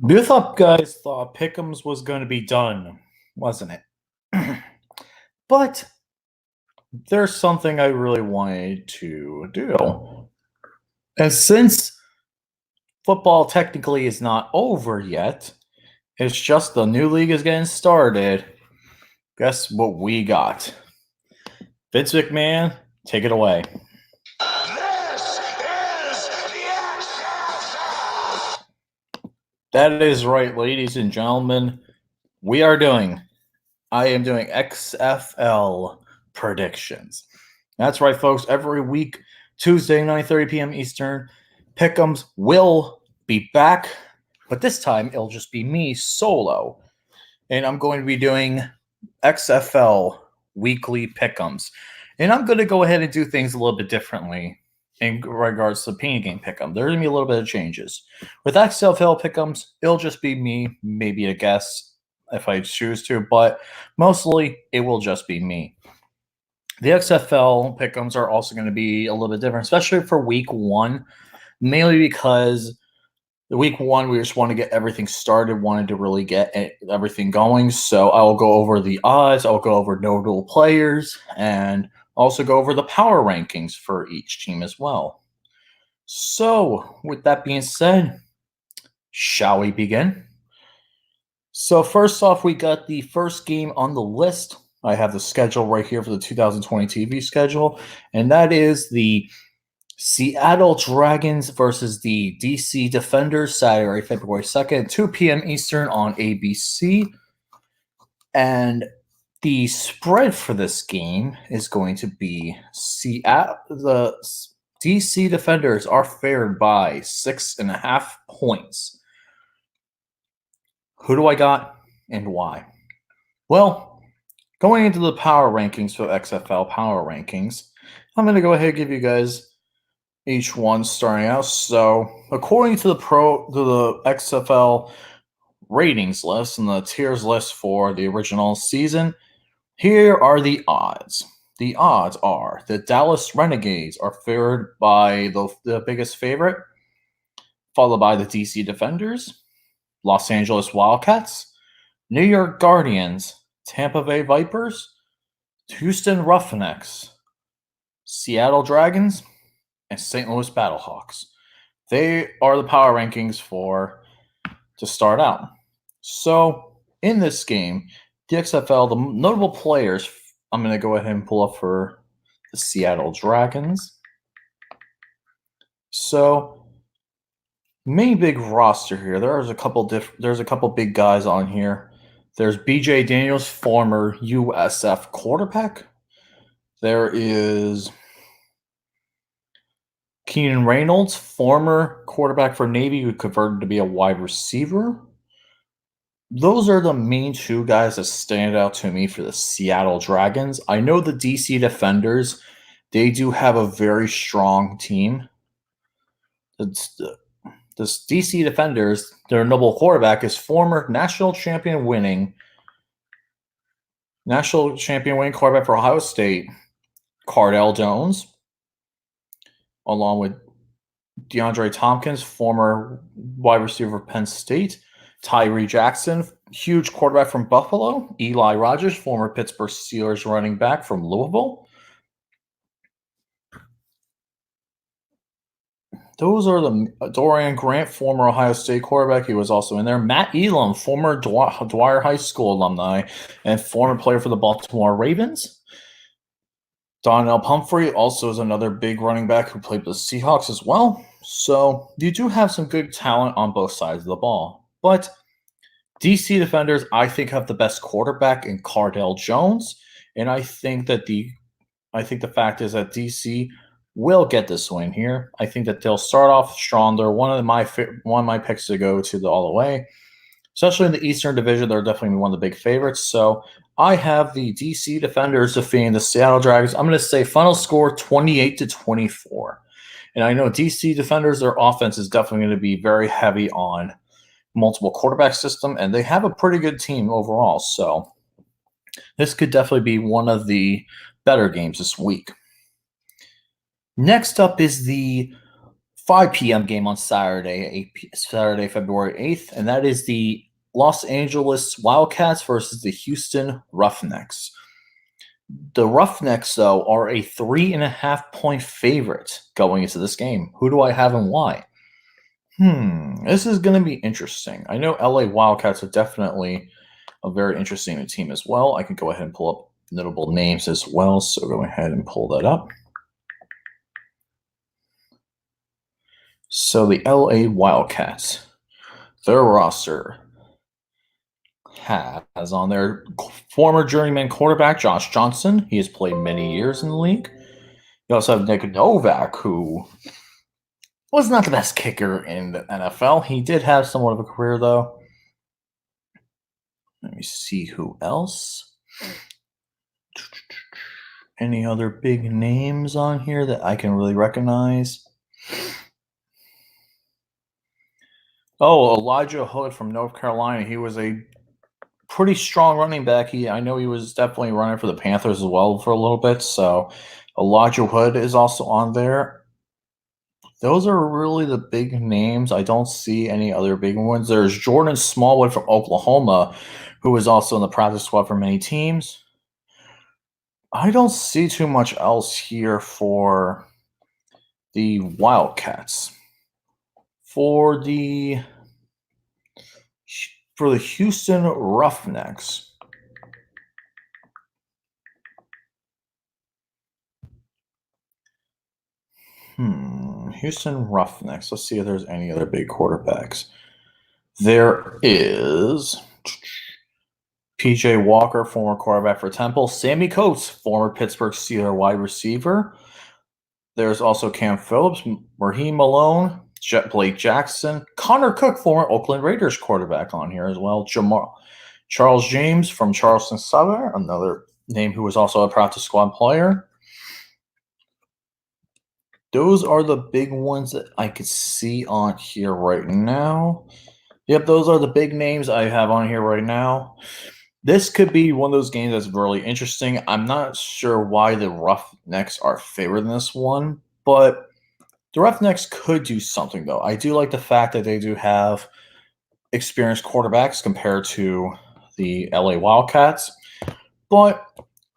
You thought guys thought Pick'ems was going to be done, wasn't it? But there's something I really wanted to do. And since football technically is not over yet, it's just the new league is getting started. Guess what we got? Vince McMahon, take it away. This is the XFL. That is right, ladies and gentlemen. I am doing XFL predictions. That's right, folks. Every week, Tuesday, 9:30 p.m. Eastern, Pick'ems will be back, but this time it'll just be me solo. And I'm going to be doing XFL weekly Pick'ems. And I'm going to go ahead and do things a little bit differently in regards to painting game Pick'em. There's going to be a little bit of changes. With XFL Pick'ems, it'll just be me, maybe a guest if I choose to, but mostly it will just be me. The XFL pick'ems are also going to be a little bit different, especially for week one, mainly because the week one we just want to get everything started, wanted to really get everything going. So I'll go over the odds, I'll go over notable players, and also go over the power rankings for each team as well. So with that being said, shall we begin? So first off, we got the first game on the list. I have the schedule right here for the 2020 TV schedule, and that is the Seattle Dragons versus the DC Defenders, Saturday, February 2nd, 2 p.m. Eastern on ABC. And the spread for this game is going to be the DC Defenders are favored by 6.5 points. Who do I got and why? Well, going into the power rankings for XFL power rankings, I'm going to go ahead and give you guys each one starting out. So, according to the XFL ratings list and the tiers list for the original season, here are the odds. The odds are the Dallas Renegades are favored by the biggest favorite, followed by the DC Defenders, Los Angeles Wildcats, New York Guardians, Tampa Bay Vipers, Houston Roughnecks, Seattle Dragons, and St. Louis Battlehawks. They are the power rankings to start out. So in this game, the XFL, the notable players, I'm going to go ahead and pull up for the Seattle Dragons. So main big roster here. There's a couple big guys on here. There's BJ Daniels, former USF quarterback. There is Keenan Reynolds, former quarterback for Navy who converted to be a wide receiver. Those are the main two guys that stand out to me for the Seattle Dragons. I know the DC Defenders, they do have a very strong team. This DC Defenders, their noble quarterback is former national champion winning quarterback for Ohio State, Cardell Jones, along with DeAndre Tompkins, former wide receiver of Penn State, Tyree Jackson, huge quarterback from Buffalo, Eli Rogers, former Pittsburgh Steelers running back from Louisville. Those are the Dorian Grant, former Ohio State quarterback. He was also in there. Matt Elam, former Dwyer High School alumni and former player for the Baltimore Ravens. Donnell Pumphrey also is another big running back who played with the Seahawks as well. So you do have some good talent on both sides of the ball. But DC Defenders, I think, have the best quarterback in Cardell Jones. And I think the fact is that DC will get this win here. I think that they'll start off strong. They're one of my picks to go to all the way. Especially in the Eastern Division, they're definitely one of the big favorites. So I have the DC Defenders defeating the Seattle Dragons. I'm going to say final score 28-24. And I know DC Defenders, their offense is definitely going to be very heavy on multiple quarterback system, and they have a pretty good team overall. So this could definitely be one of the better games this week. Next up is the 5 p.m. game on Saturday, Saturday, February 8th, and that is the Los Angeles Wildcats versus the Houston Roughnecks. The Roughnecks, though, are a 3.5-point favorite going into this game. Who do I have and why? This is going to be interesting. I know LA Wildcats are definitely a very interesting team as well. I can go ahead and pull up notable names as well, so go ahead and pull that up. So the LA Wildcats, their roster has on their former journeyman quarterback Josh Johnson. He has played many years in the league. You also have Nick Novak, who was not the best kicker in the NFL. He did have somewhat of a career, though. Let me see who else. Any other big names on here that I can really recognize? Oh, Elijah Hood from North Carolina. He was a pretty strong running back. I know he was definitely running for the Panthers as well for a little bit. So Elijah Hood is also on there. Those are really the big names. I don't see any other big ones. There's Jordan Smallwood from Oklahoma, who is also in the practice squad for many teams. I don't see too much else here for the Wildcats. For the Houston Roughnecks, Houston Roughnecks. Let's see if there's any other big quarterbacks. There is P.J. Walker, former quarterback for Temple. Sammy Coates, former Pittsburgh Steelers wide receiver. There's also Cam Phillips, Raheem Malone, Blake Jackson, Connor Cook, former Oakland Raiders quarterback on here as well. Charles James from Charleston Southern, another name who was also a practice squad player. Those are the big ones that I could see on here right now. Yep, those are the big names I have on here right now. This could be one of those games that's really interesting. I'm not sure why the Roughnecks are favored in this one, but the Roughnecks could do something, though. I do like the fact that they do have experienced quarterbacks compared to the LA Wildcats. But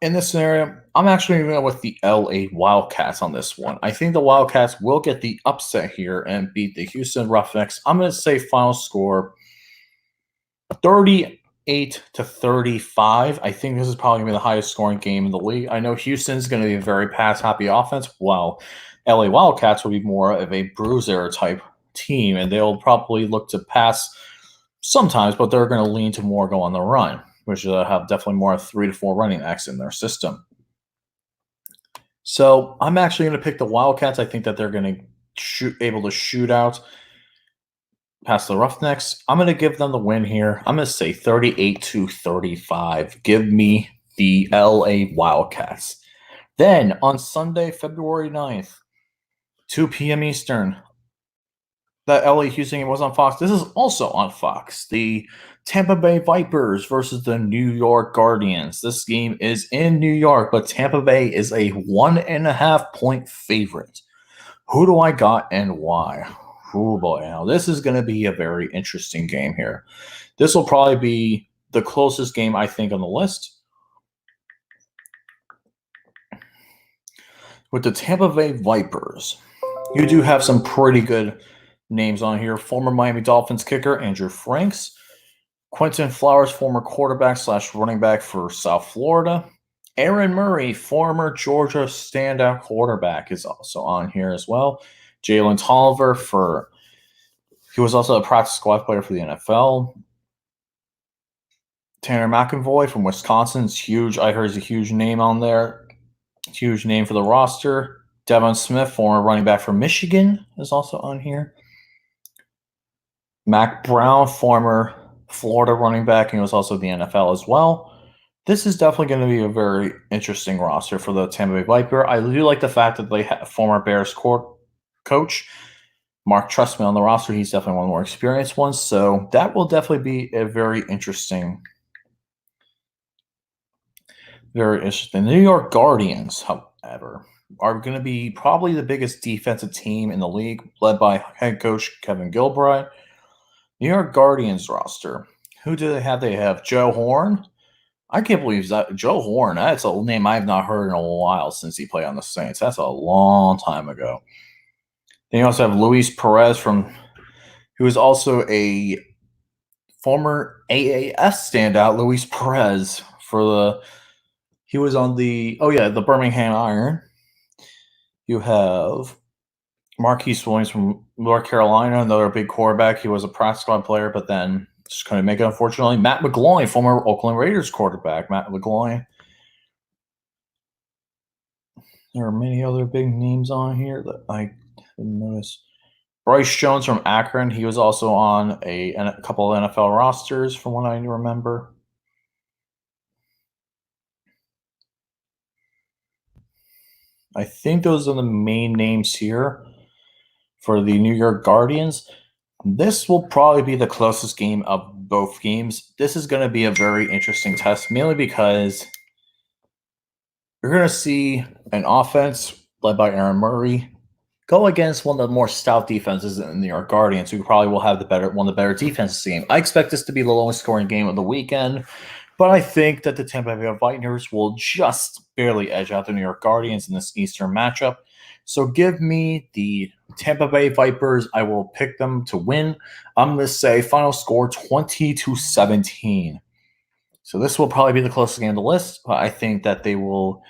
in this scenario, I'm actually going to go with the LA Wildcats on this one. I think the Wildcats will get the upset here and beat the Houston Roughnecks. I'm going to say final score 38-35. I think this is probably going to be the highest scoring game in the league. I know Houston's going to be a very pass-happy offense, while LA Wildcats will be more of a bruiser type team, and they'll probably look to pass sometimes, but they're going to lean to more go on the run, which have definitely more 3 to 4 running backs in their system. So I'm actually going to pick the Wildcats. I think that they're going to able to shoot out past the Roughnecks. I'm going to give them the win here. I'm going to say 38-35. Give me the LA Wildcats. Then on Sunday, February 9th, 2 p.m. Eastern, that LA Houston game was on Fox. This is also on Fox. The Tampa Bay Vipers versus the New York Guardians. This game is in New York, but Tampa Bay is a 1.5-point favorite. Who do I got and why? Oh boy, now this is going to be a very interesting game here. This will probably be the closest game I think on the list. With the Tampa Bay Vipers, you do have some pretty good names on here. Former Miami Dolphins kicker Andrew Franks. Quentin Flowers, former quarterback / running back for South Florida. Aaron Murray, former Georgia standout quarterback, is also on here as well. Jalen Tolliver, he was also a practice squad player for the NFL. Tanner McEvoy from Wisconsin is huge. I heard he's a huge name on there. Huge name for the roster. Devon Smith, former running back for Michigan, is also on here. Mac Brown, former Florida running back, and he was also the NFL as well. This is definitely going to be a very interesting roster for the Tampa Bay Viper. I do like the fact that they have former Bears coach Mark Trestman on the roster. He's definitely one of the more experienced ones, so that will definitely be a very interesting. Very interesting. The New York Guardians, however, are going to be probably the biggest defensive team in the league, led by head coach Kevin Gilbride. New York Guardians roster. Who do they have? They have Joe Horn. I can't believe that Joe Horn. That's a name I've not heard in a while since he played on the Saints. That's a long time ago. Then you also have Luis Perez who is also a former AAS standout. Luis Perez he was on the Birmingham Iron. You have Marquise Williams from North Carolina, another big quarterback. He was a practice squad player, but then just couldn't make it, unfortunately. Matt McGloin, former Oakland Raiders quarterback. Matt McGloin. There are many other big names on here that I didn't notice. Bryce Jones from Akron. He was also on a couple of NFL rosters, from what I remember. I think those are the main names here for the New York Guardians. This will probably be the closest game of both games. This is going to be a very interesting test, mainly because you're going to see an offense led by Aaron Murray go against one of the more stout defenses in the New York Guardians, who probably will have one of the better defenses game. I expect this to be the lowest scoring game of the weekend, but I think that the Tampa Bay Lightning will just barely edge out the New York Guardians in this Eastern matchup. So give me the Tampa Bay Vipers. I will pick them to win. I'm going to say final score 20-17. So this will probably be the closest game on the list, but I think that they will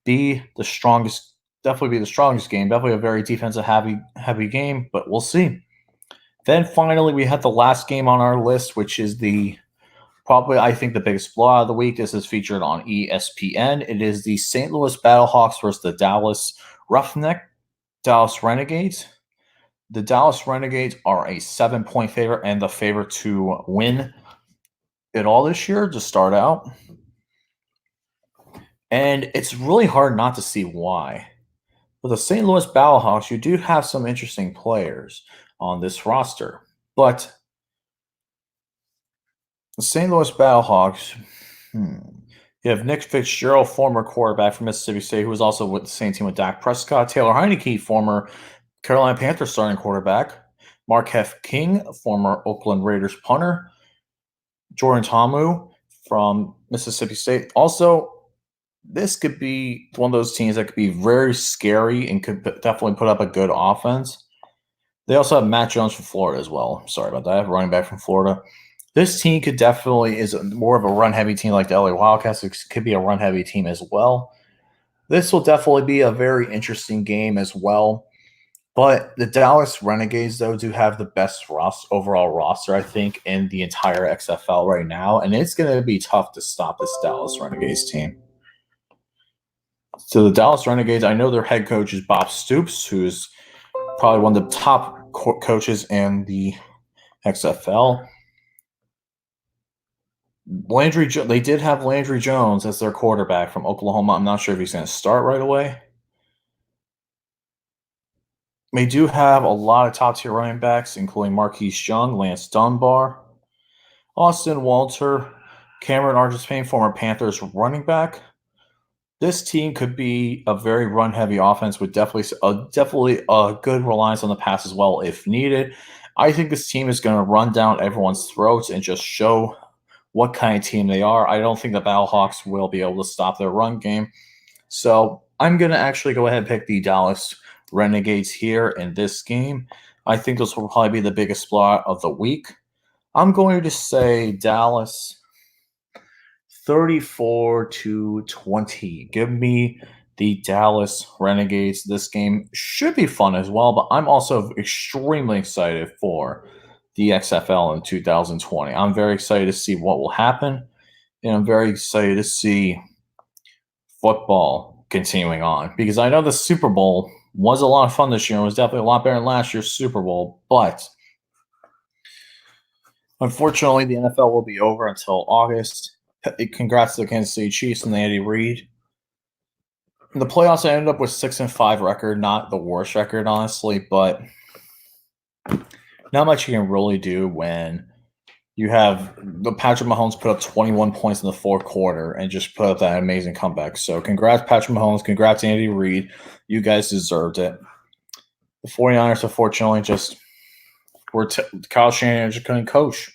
be the strongest, definitely be the strongest game. Definitely a very defensive heavy game, but we'll see. Then finally, we have the last game on our list, which is probably, I think, the biggest blowout of the week. This is featured on ESPN. It is the St. Louis Battlehawks versus the Dallas Renegades. The Dallas Renegades are a 7-point favorite and the favorite to win it all this year to start out. And it's really hard not to see why. With the St. Louis Battlehawks, you do have some interesting players on this roster. But the St. Louis Battlehawks, you have Nick Fitzgerald, former quarterback from Mississippi State, who was also with the same team with Dak Prescott. Taylor Heineke, former Carolina Panthers starting quarterback. Marquette King, former Oakland Raiders punter. Jordan Ta'amu from Mississippi State. Also, this could be one of those teams that could be very scary and could definitely put up a good offense. They also have Matt Jones from Florida as well. Sorry about that. Running back from Florida. This team could definitely is more of a run-heavy team like the LA Wildcats. It could be a run-heavy team as well. This will definitely be a very interesting game as well. But the Dallas Renegades, though, do have the best overall roster, I think, in the entire XFL right now. And it's going to be tough to stop this Dallas Renegades team. So the Dallas Renegades, I know their head coach is Bob Stoops, who's probably one of the top coaches in the XFL. They did have Landry Jones as their quarterback from Oklahoma. I'm not sure if he's going to start right away. They do have a lot of top-tier running backs, including Marquise Young, Lance Dunbar, Austin Walter, Cameron Artis-Payne, former Panthers running back. This team could be a very run-heavy offense with definitely a good reliance on the pass as well if needed. I think this team is going to run down everyone's throats and just show what kind of team they are. I don't think the Battlehawks will be able to stop their run game. So I'm going to actually go ahead and pick the Dallas Renegades here in this game. I think this will probably be the biggest blowout of the week. I'm going to say Dallas 34-20. Give me the Dallas Renegades. This game should be fun as well, but I'm also extremely excited for the XFL in 2020. I'm very excited to see what will happen, and I'm very excited to see football continuing on, because I know the Super Bowl was a lot of fun this year and was definitely a lot better than last year's Super Bowl, but unfortunately the NFL will be over until August. Congrats to the Kansas City Chiefs and Andy Reid. In the playoffs, I ended up with 6-5 record, not the worst record, honestly, but not much you can really do when You have the Patrick Mahomes put up 21 points in the fourth quarter and just put up that amazing comeback. So congrats, Patrick Mahomes. Congrats, Andy Reid. You guys deserved it. The 49ers, unfortunately, just were Kyle Shanahan just couldn't coach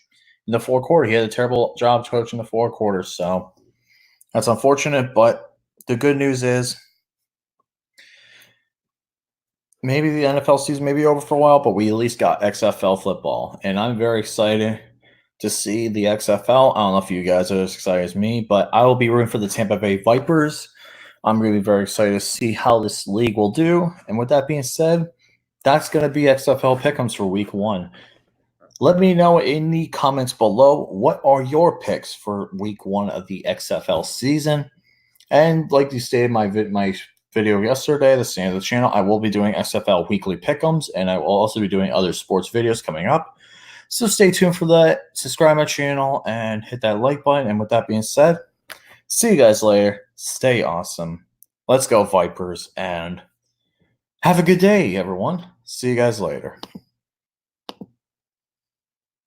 in the fourth quarter. He had a terrible job coaching the fourth quarter. So that's unfortunate. But the good news is maybe the NFL season may be over for a while, but we at least got XFL football. And I'm very excited to see the XFL. I don't know if you guys are as excited as me, but I will be rooting for the Tampa Bay Vipers. I'm really very excited to see how this league will do. And with that being said, that's going to be XFL pick'ems for week 1. Let me know in the comments below, what are your picks for week 1 of the XFL season? And like you stated in my video yesterday, the stand of the channel, I will be doing XFL weekly pick'ems, and I will also be doing other sports videos coming up. So stay tuned for that. Subscribe my channel and hit that like button. And with that being said, see you guys later. Stay awesome. Let's go Vipers, and have a good day, everyone. See you guys later.